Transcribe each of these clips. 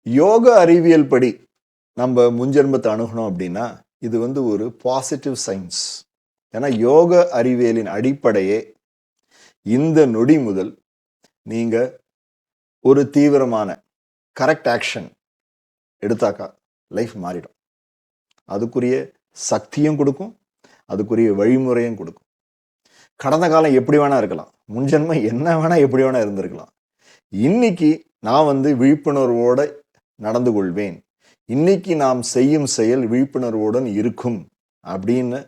யோக அறிவியல் படி நம்ம முன்ஜென்மத்தை அணுகணும் அப்படின்னா இது ஒரு பாசிட்டிவ் சயின்ஸ். ஏன்னா யோக அறிவியலின் அடிப்படையே இந்த நொடி முதல் நீங்க ஒரு தீவிரமான கரெக்ட் ஆக்ஷன் எடுத்தாக்கா லைஃப் மாறிடும். அதுக்குரிய சக்தியும் கொடுக்கும், அதுக்குரிய வழிமுறையும் கொடுக்கும். கடந்த காலம் எப்படி வேணா இருக்கலாம், முன்ஜென்மம் என்ன வேணா எப்படி வேணா இருந்திருக்கலாம். இன்னைக்கு நான் விழிப்புணர்வோட நடந்து கொள்வேன், இன்னைக்கு நாம் செய்யும் செயல் விழிப்புணர்வுடன் இருக்கும் அப்படின்னு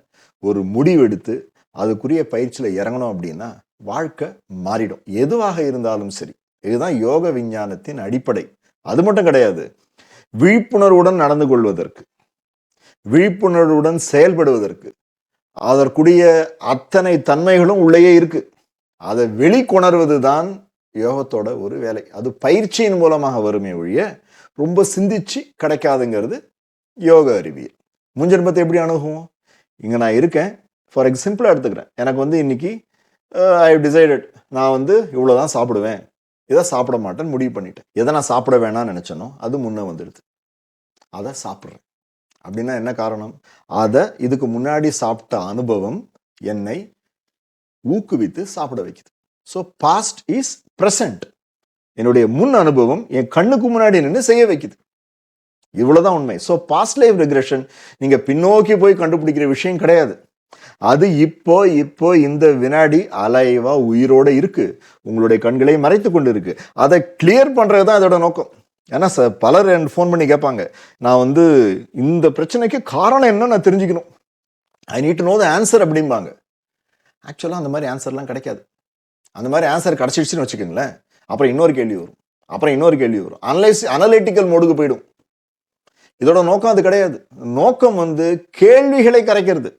ஒரு முடிவெடுத்து அதுக்குரிய பயிற்சியில இறங்கணும் அப்படின்னா வாழ்க்கை மாறிடும். எதுவாக இருந்தாலும் சரி, இதுதான் யோக விஞ்ஞானத்தின் அடிப்படை. அது மட்டும் கிடையாது, விழிப்புணர்வுடன் நடந்து கொள்வதற்கு, விழிப்புணர்வுடன் செயல்படுவதற்கு அதற்குரிய அத்தனை தன்மைகளும் உள்ளேயே இருக்கு. அதை வெளிக்கொணர்வது தான் யோகத்தோட ஒரு வேலை. அது பயிற்சியின் மூலமாக வருமே ஒழிய ரொம்ப சிந்திச்சு கிடைக்காதுங்கிறது யோக அறிவியல். முன்ஜென்மத்தை எப்படி அணுகுவோம்? இங்க நான் இருக்கேன், ஃபார் எக்ஸாம்பிளாக எடுத்துக்கிறேன். எனக்கு இன்னைக்கு ஐ ஹவ் டிசைடட் நான் இவ்வளோதான் சாப்பிடுவேன், இதை சாப்பிட மாட்டேன்னு முடிவு பண்ணிட்டேன். எதை நான் சாப்பிட வேணாம்னு நினைச்சனோ அது முன்னே வந்துடுது, அதை சாப்பிட்றேன். அப்படின்னா என்ன காரணம்? அதை இதுக்கு முன்னாடி சாப்பிட்ட அனுபவம் என்னை ஊக்குவித்து சாப்பிட வைக்குது. So past is present. என்னுடைய முன் அனுபவம் என் கண்ணுக்கு முன்னாடி நின்று செய்ய வைக்குது. இவ்வளவுதான் உண்மை. ஸோ பாஸ்ட் லைஃப் ரெக்ரெஷன் நீங்க பின்னோக்கி போய் கண்டுபிடிக்கிற விஷயம் கிடையாது. அது இப்போ இந்த வினாடி அலைவா உயிரோட இருக்கு, உங்களுடைய கண்களை மறைத்து கொண்டு இருக்கு. அதை கிளியர் பண்றதுதான் அதோட நோக்கம். ஏன்னா பலர் ஃபோன் பண்ணி கேட்பாங்க, நான் இந்த பிரச்சனைக்கு காரணம் என்ன நான் தெரிஞ்சுக்கணும், I need to know the answer அப்படிம்பாங்க. ஆக்சுவலா அந்த மாதிரி ஆன்சர்லாம் கிடைக்காது. அந்த மாதிரி ஆன்சர் கிடைச்சிடுச்சுன்னு வச்சுக்கோங்களேன், அப்புறம் இன்னொரு கேள்வி வரும், அப்புறம் இன்னொரு கேள்வி வரும், அனலிட்டிக்கல் மோடுக்கு போயிடும். இதோட நோக்கம் அது கிடையாது. நோக்கம் கேள்விகளை கரைக்கிறது.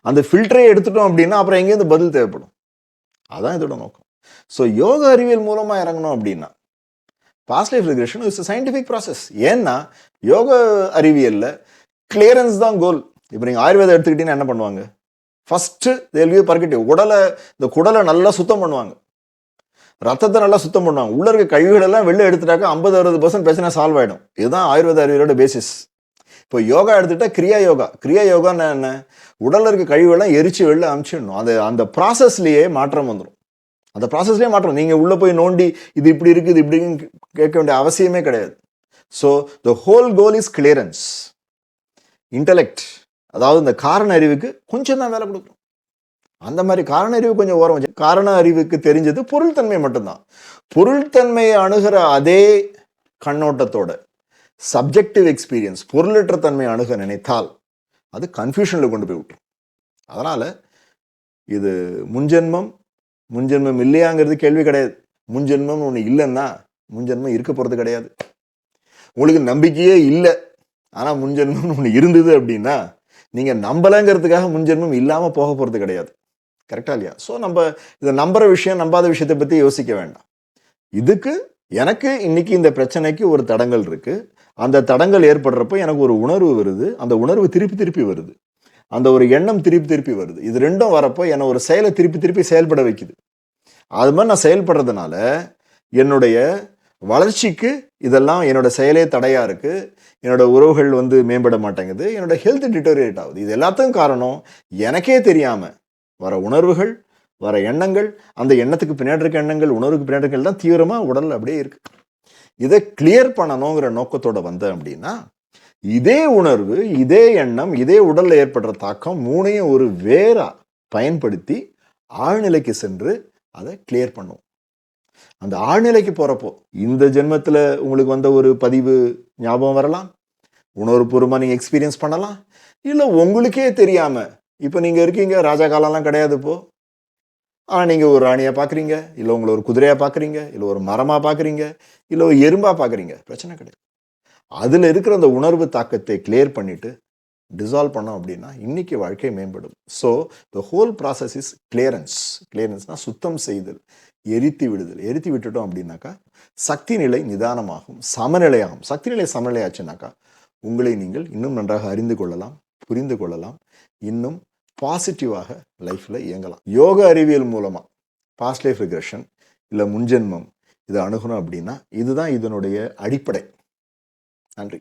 அந்த ஃபில்டரை எடுத்துட்டோம் அப்படின்னா அப்புறம் எங்கேருந்து பதில் தேவைப்படும். அதான் இதோட நோக்கம். ஸோ யோக அறிவியல் மூலமா இறங்கணும் அப்படின்னா past life regression is scientific process. ஏன்னா யோக அறிவியல்ல கிளியரன்ஸ் தான் கோல். இப்போ நீங்க ஆயுர்வேதம் எடுத்துக்கிட்டீங்கன்னா என்ன பண்ணுவாங்க? ஃபர்ஸ்ட் பர்கட்டிவ் இந்த குடலை நல்லா சுத்தம் பண்ணுவாங்க, ரத்தத்தை நல்லா சுத்தம் பண்ணுவாங்க, உள்ள இருக்க கழிவுகள் எல்லாம் வெளில எடுத்துட்டாக்க 50-60% பிரச்சனை சால்வ் ஆயிடும். இதுதான் ஆயுர்வேத அறிவியலோட பேசிஸ். இப்போ யோகா எடுத்துட்டா கிரியா யோகா. கிரியா யோகான்னு என்ன? உடல்ல இருக்க கழிவுகள்லாம் எரிச்சு வெளில அமிச்சிடணும். அந்த ப்ராசஸ்லயே மாற்றம் வந்துடும். அந்த ப்ராசஸ்லயே மாற்றம். நீங்க உள்ள போய் நோண்டி இது இப்படி இருக்கு இது இப்படி கேட்க வேண்டிய அவசியமே கிடையாது. So the whole goal is clearance. Intellect, அதாவது இந்த காரண அறிவுக்கு கொஞ்சம் தான் வேலை கொடுக்கணும். அந்த மாதிரி காரண அறிவு கொஞ்சம் ஓரம் வச்சு, காரண அறிவுக்கு தெரிஞ்சது பொருள் தன்மை மட்டும்தான். பொருள் தன்மையை அணுகிற அதே கண்ணோட்டத்தோட சப்ஜெக்டிவ் எக்ஸ்பீரியன்ஸ் பொருளற்ற தன்மை அணுக நினைத்தால் அது கன்ஃபியூஷன்ல கொண்டு போய் விட்டுரும். அதனால இது முன்ஜென்மம் இல்லையாங்கிறது கேள்வி கிடையாது. முன்ஜென்மம் ஒன்று இல்லைன்னா முன்ஜென்மம் இருக்க போறது கிடையாது. உங்களுக்கு நம்பிக்கையே இல்லை, ஆனா முன்ஜென்மம் ஒன்று இருந்தது அப்படின்னா நீங்க நம்பலங்கிறதுக்காக முன்ஜென்மம் இல்லாம போக போறது கிடையாது. கரெக்டா இல்லையா? ஸோ நம்ம இதை நம்புற விஷயம் நம்பாத விஷயத்தை பத்தி யோசிக்க வேண்டாம். இதுக்கு எனக்கு இன்னைக்கு இந்த பிரச்சனைக்கு ஒரு தடங்கல் இருக்கு, அந்த தடங்கல் ஏற்படுறப்ப எனக்கு ஒரு உணர்வு வருது, அந்த உணர்வு திருப்பி வருது, அந்த ஒரு எண்ணம் திருப்பி வருது. இது ரெண்டும் வரப்போ என்னை ஒரு செயலை திருப்பி செயல்பட வைக்குது. அது மாதிரி நான் செயல்படுறதுனால என்னுடைய வளர்ச்சிக்கு இதெல்லாம் என்னோட செயலே தடையா இருக்கு, என்னோட உறவுகள் மேம்பட மாட்டேங்குது, என்னோட ஹெல்த் டிட்டோரியேட் ஆகுது. இது எல்லாத்துக்கும் காரணம் எனக்கே தெரியாம வர உணர்வுகள், வர எண்ணங்கள், அந்த எண்ணத்துக்கு பின்னாடி இருக்க எண்ணங்கள், உணர்வுக்கு பின்னாடி இருக்க தான் தீவிரமா உடல்ல அப்படியே இருக்கு. இதை கிளியர் பண்ணணுங்கிற நோக்கத்தோட வந்தேன் அப்படின்னா இதே உணர்வு, இதே எண்ணம், இதே உடல்ல ஏற்படுற தாக்கம் மூணையும் ஒரு வேரா பயன்படுத்தி ஆழ்நிலைக்கு சென்று அதை கிளியர் பண்ணும். அந்த ஆழ்நிலைக்கு போறப்போ இந்த ஜென்மத்துல உங்களுக்கு வந்த ஒரு பதிவு ஞாபகம் வரலாம், உணர்வுபூர்வமா நீங்க எக்ஸ்பீரியன்ஸ் பண்ணலாம், இல்ல உங்களுக்கே தெரியாம இப்ப நீங்க இருக்கீங்க, ராஜா காலம்லாம் கிடையாது இப்போ, ஆனா நீங்க ஒரு ராணியா பாக்குறீங்க, இல்ல உங்களை ஒரு குதிரையா பாக்குறீங்க, இல்ல ஒரு மரமா பாக்குறீங்க, இல்ல ஒரு எறும்பா பாக்குறீங்க, பிரச்சனை கிடையாது. அதுல இருக்கிற அந்த உணர்வு தாக்கத்தை கிளியர் பண்ணிட்டு டிசால்வ் பண்ணோம் அப்படின்னா இன்னைக்கு வாழ்க்கை மேம்படும். So the whole process is clearance. கிளியரன்ஸ்னா சுத்தம் செய்தல், எரித்து விடுதல். எரித்து விட்டுட்டோம் அப்படின்னாக்கா சக்தி நிலை நிதானமாகும், சமநிலையாகும். சக்தி நிலை சமநிலையாச்சுனாக்கா உங்களை நீங்கள் இன்னும் நன்றாக அறிந்து கொள்ளலாம், புரிந்து கொள்ளலாம், இன்னும் பாசிட்டிவாக லைஃப்ல இயங்கலாம். யோக அறிவியல் மூலமா பாஸ்ட் லைஃப் ரிக்ரெஷன் இல்லை முன்ஜென்மம் இதை அணுகணும் அப்படின்னா இதுதான் இதனுடைய அடிப்படை. நன்றி.